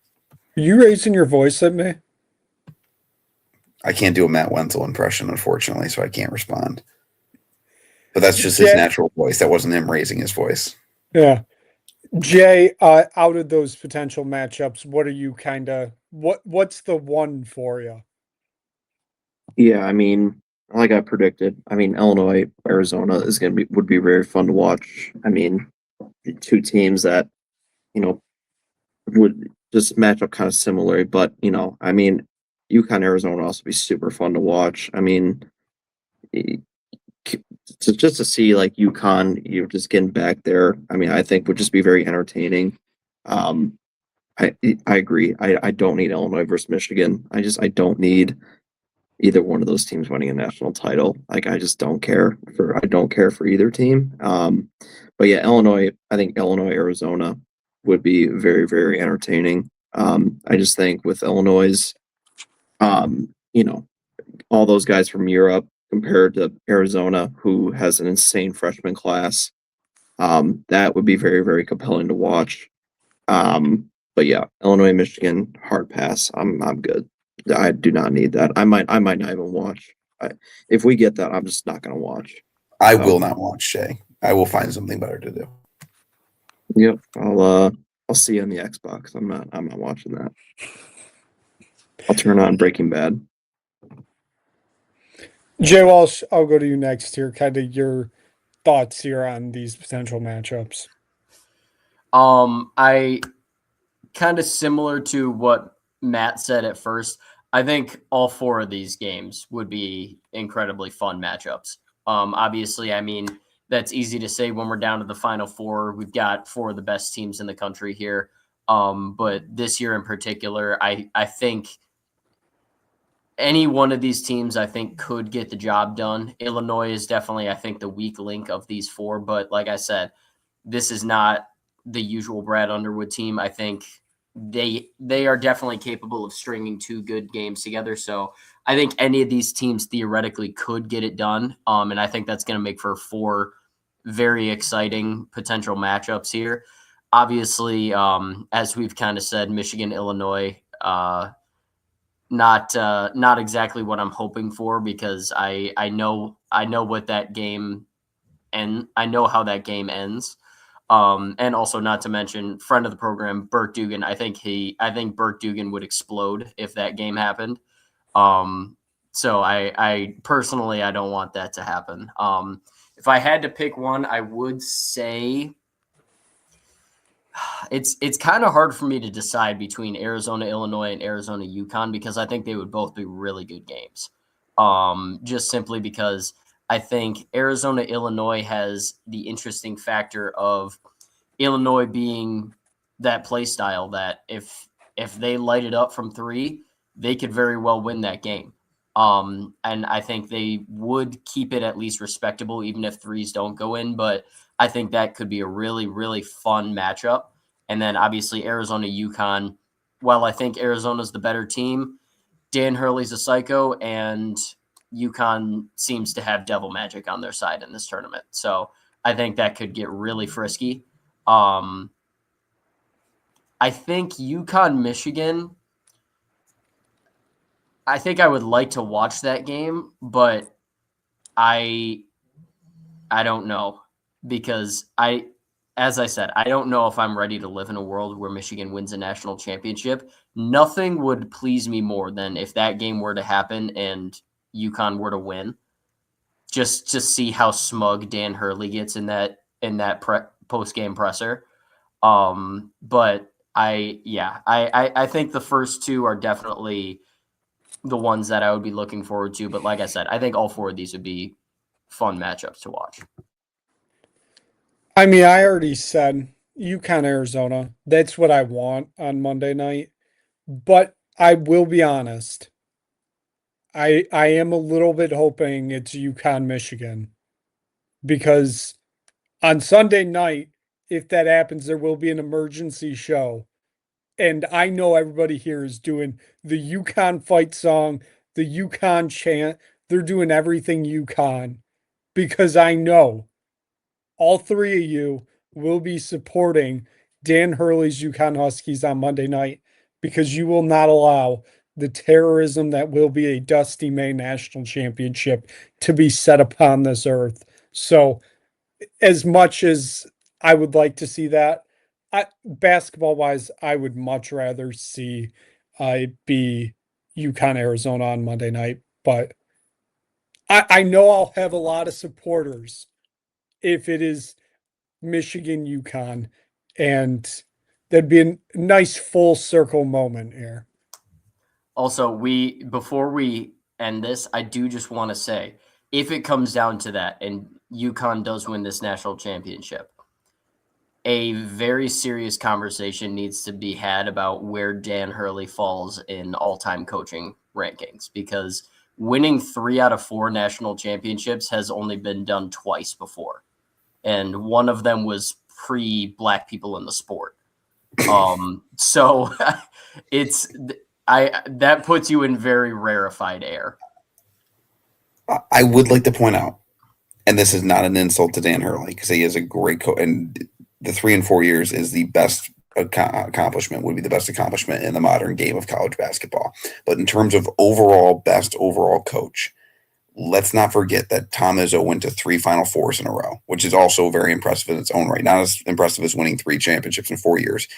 Are you raising your voice at me? I can't do a Matt Wenzel impression, unfortunately, so I can't respond. But that's just his natural voice. That wasn't him raising his voice. Yeah. Jay, out of those potential matchups, what are you what's the one for you? Yeah, I mean, like I predicted, Illinois, Arizona would be very fun to watch. I mean, the two teams that, would just match up kind of similarly, but UConn, Arizona would also be super fun to watch. I mean, just to see like UConn, just getting back there, I think would just be very entertaining. I agree. I don't need Illinois versus Michigan. I don't need either one of those teams winning a national title. Like I don't care for either team. But yeah, I think Illinois, Arizona would be very, very entertaining. I just think with Illinois, all those guys from Europe compared to Arizona, who has an insane freshman class, that would be very, very compelling to watch. But yeah, Illinois, Michigan, hard pass. I'm good. I do not need that. I might not even watch. If we get that, I'm just not going to watch. I will not watch, Shay. I will find something better to do. Yep, I'll see you on the Xbox. I'm not watching that. I'll turn on Breaking Bad. Jay Walsh, I'll go to you next here. Kind of your thoughts here on these potential matchups. I kind of similar to what Matt said at first. I think all four of these games would be incredibly fun matchups. Obviously, that's easy to say when we're down to the Final Four. We've got four of the best teams in the country here. But this year in particular, I think any one of these teams, I think, could get the job done. Illinois is definitely, I think, the weak link of these four. But like I said, this is not the usual Brad Underwood team. I think they are definitely capable of stringing 2 good games together. So I think any of these teams theoretically could get it done. And I think that's going to make for 4 very exciting potential matchups here. Obviously, as we've kind of said, Michigan, Illinois, not exactly what I'm hoping for, because I know what that game, and I know how that game ends. And also, not to mention, friend of the program, Burt Dugan. I think Burt Dugan would explode if that game happened. So I personally, I don't want that to happen. If I had to pick one, I would say it's kind of hard for me to decide between Arizona, Illinois, and Arizona, UConn, because I think they would both be really good games. Just simply because I think Arizona, Illinois has the interesting factor of Illinois being that play style that if they light it up from 3, they could very well win that game. And I think they would keep it at least respectable, even if 3s don't go in. But I think that could be a really, really fun matchup. And then obviously Arizona, UConn. While I think Arizona's the better team, Dan Hurley's a psycho, and UConn seems to have devil magic on their side in this tournament. So I think that could get really frisky. I think UConn, Michigan, I think I would like to watch that game, but I don't know, because as I said, I don't know if I'm ready to live in a world where Michigan wins a national championship. Nothing would please me more than if that game were to happen and UConn were to win, just to see how smug Dan Hurley gets in that post-game presser. But I think the first 2 are definitely the ones that I would be looking forward to. But like I said, I think all 4 of these would be fun matchups to watch. I mean, I already said UConn, Arizona. That's what I want on Monday night. But I will be honest. I am a little bit hoping it's UConn, Michigan, because on Sunday night, if that happens, there will be an emergency show. And I know everybody here is doing the UConn fight song, the UConn chant. They're doing everything UConn, because I know all 3 of you will be supporting Dan Hurley's UConn Huskies on Monday night, because you will not allow the terrorism that will be a Dusty May national championship to be set upon this earth. So as much as I would like to see that, basketball wise, I would much rather see it be UConn, Arizona on Monday night. But I know I'll have a lot of supporters if it is Michigan, UConn, and that'd be a nice full circle moment here. Also, before we end this, I do just want to say, if it comes down to that and UConn does win this national championship, a very serious conversation needs to be had about where Dan Hurley falls in all-time coaching rankings, because winning 3 out of 4 national championships has only been done twice before. And one of them was pre-black people in the sport. So that puts you in very rarefied air. I would like to point out, and this is not an insult to Dan Hurley, because he is a great coach, and the 3 and 4 years is the best accomplishment, would be the best accomplishment in the modern game of college basketball. But in terms of best overall coach, let's not forget that Tom Izzo went to 3 Final Fours in a row, which is also very impressive in its own right. Not as impressive as winning 3 championships in 4 years,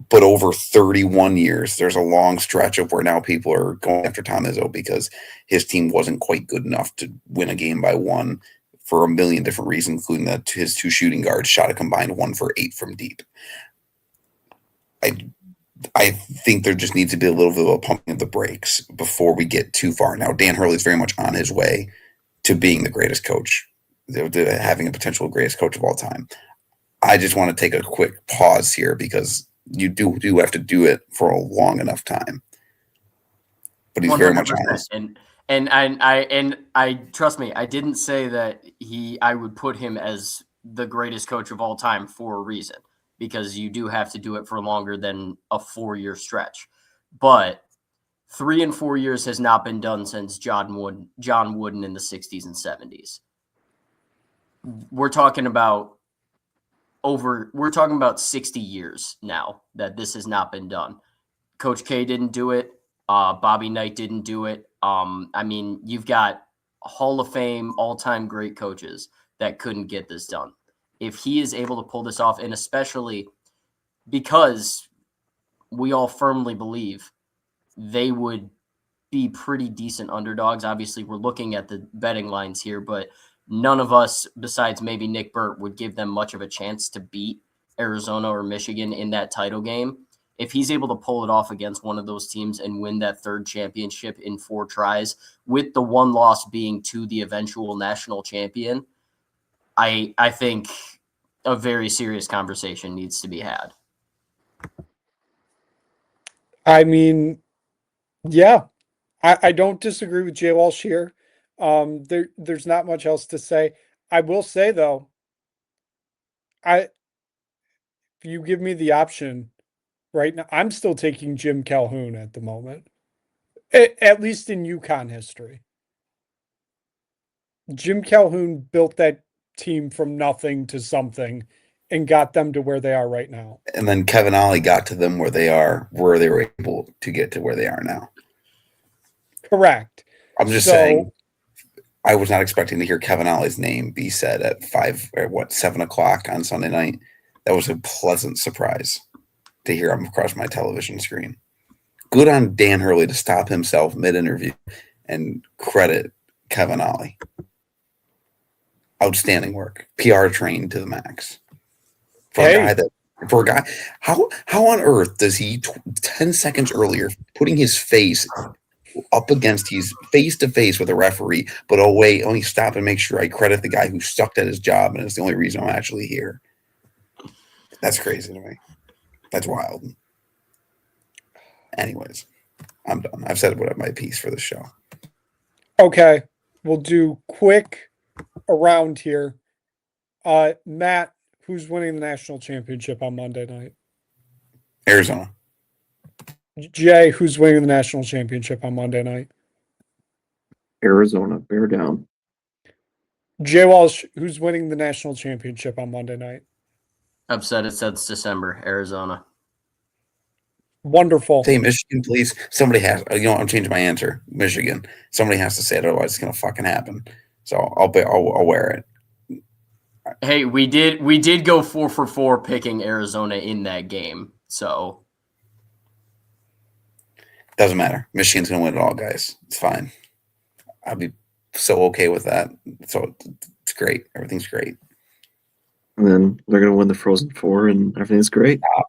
but over 31 years, there's a long stretch of where now people are going after Tom Izzo because his team wasn't quite good enough to win a game by 1 for a million different reasons, including that his 2 shooting guards shot a combined 1 for 8 from deep. I think there just needs to be a little bit of a pumping of the brakes before we get too far. Now, Dan Hurley is very much on his way to being the greatest coach, to having a potential greatest coach of all time. I just want to take a quick pause here because you do have to do it for a long enough time. But he's 100%. Very much honest. And I trust me, I didn't say that I would put him as the greatest coach of all time for a reason. because you do have to do it for longer than a 4-year stretch. But 3 and 4 years has not been done since John Wooden in the 60s and 70s. We're talking about 60 years now that this has not been done. Coach K didn't do it. Bobby Knight didn't do it. I mean, you've got Hall of Fame, all-time great coaches that couldn't get this done. If he is able to pull this off, and especially because we all firmly believe they would be pretty decent underdogs. Obviously, we're looking at the betting lines here, but none of us, besides maybe Nick Burt, would give them much of a chance to beat Arizona or Michigan in that title game. If he's able to pull it off against one of those teams and win that third championship in 4 tries, with the one loss being to the eventual national champion, I think a very serious conversation needs to be had. I mean, yeah, I don't disagree with Jay Walsh here. There's not much else to say. I will say though, if you give me the option right now, I'm still taking Jim Calhoun at the moment, at least in UConn history. Jim Calhoun built that team from nothing to something and got them to where they are right now. And then Kevin Ollie got to them where they were able to get to where they are now. Correct. I'm just saying, I was not expecting to hear Kevin Ollie's name be said at 7 o'clock on Sunday night. That was a pleasant surprise to hear him across my television screen. Good on Dan Hurley to stop himself mid-interview and credit Kevin Ollie. Outstanding work. PR trained to the max. For a guy, how on earth does he 10 seconds earlier putting his face up against, he's face to face with a referee, but oh wait, let me stop and make sure I credit the guy who sucked at his job and it's the only reason I'm actually here. That's crazy to me. That's wild. Anyways, I'm done. I've said what my piece for the show. Okay, we'll do quick around here. Matt, who's winning the national championship on Monday night? Arizona. Jay, who's winning the national championship on Monday night? Arizona, bear down. Jay Walsh, who's winning the national championship on Monday night? I've said it since December, Arizona. Wonderful. Say Michigan, please. Somebody has, I'm changing my answer. Michigan. Somebody has to say it, otherwise it's going to fucking happen. So I'll wear it. Hey, we did go 4 for 4 picking Arizona in that game. So Doesn't matter. Michigan's going to win it all, guys. It's fine. I'll be so okay with that. So it's great. Everything's great. And then they're going to win the Frozen Four, and everything's great. Stop.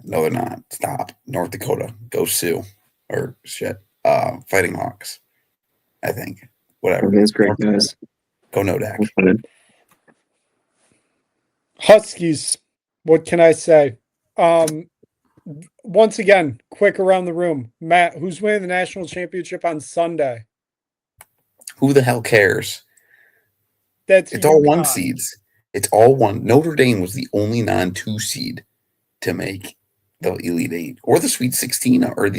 No, they're not. Stop. North Dakota. Go Sioux. Or shit. Fighting Hawks. I think. Whatever. Everything's great, guys. Go Nodak. Huskies. What can I say? Once again, quick around the room. Matt, who's winning the national championship on Sunday? Who the hell cares? It's all 1 seeds. It's all one. Notre Dame was the only non-2 seed to make the Elite Eight or the Sweet 16, weren't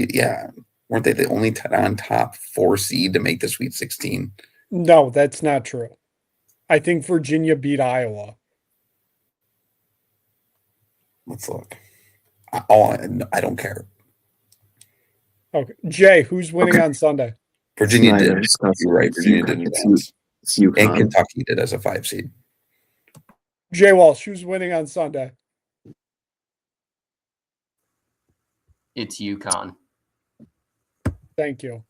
they the only non-top 4 seed to make the Sweet 16? No, that's not true. I think Virginia beat Iowa. Let's look. I don't care. Okay, Jay, who's winning on Sunday? Virginia did. You're right. Virginia did. It's UConn. And Kentucky did as a 5 seed. Jay Walsh, who's winning on Sunday? it's UConn. Thank you.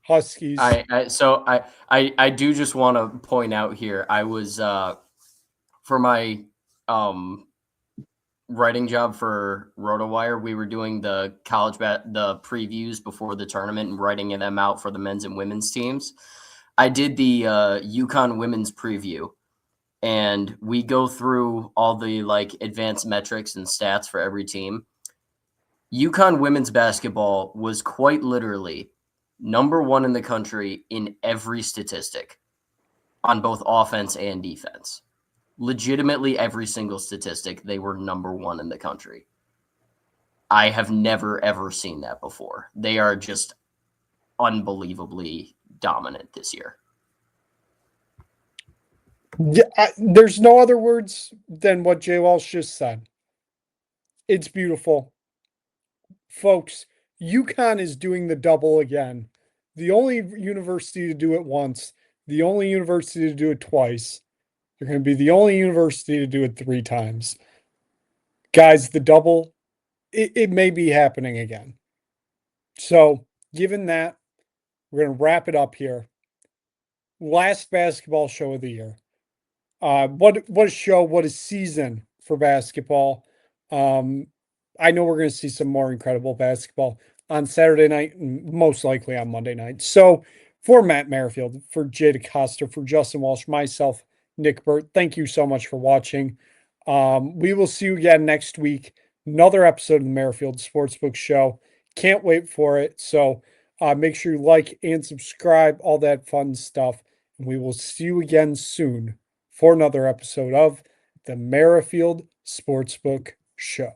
Huskies. I do just want to point out here, I was for my writing job for RotoWire, we were doing the the previews before the tournament and writing them out for the men's and women's teams. I did the UConn women's preview, and we go through all the advanced metrics and stats for every team. UConn women's basketball was quite literally number 1 in the country in every statistic on both offense and defense. Legitimately, every single statistic, they were number one in the country. I have never, ever seen that before. They are just unbelievably dominant this year. Yeah, there's no other words than what Jay Walsh just said. It's beautiful. Folks, UConn is doing the double again. The only university to do it once, the only university to do it twice. You're going to be the only university to do it 3 times. Guys, the double, it may be happening again. So, given that, we're going to wrap it up here. Last basketball show of the year. What a show, what a season for basketball. I know we're going to see some more incredible basketball on Saturday night and most likely on Monday night. So for Matt Merrifield, for Jay DeCosta, for Justin Walsh, myself, Nick Burt, thank you so much for watching. We will see you again next week. Another episode of the Merrifield Sportsbook Show. Can't wait for it. So make sure you like and subscribe, all that fun stuff. And we will see you again soon for another episode of the Merrifield Sportsbook Show.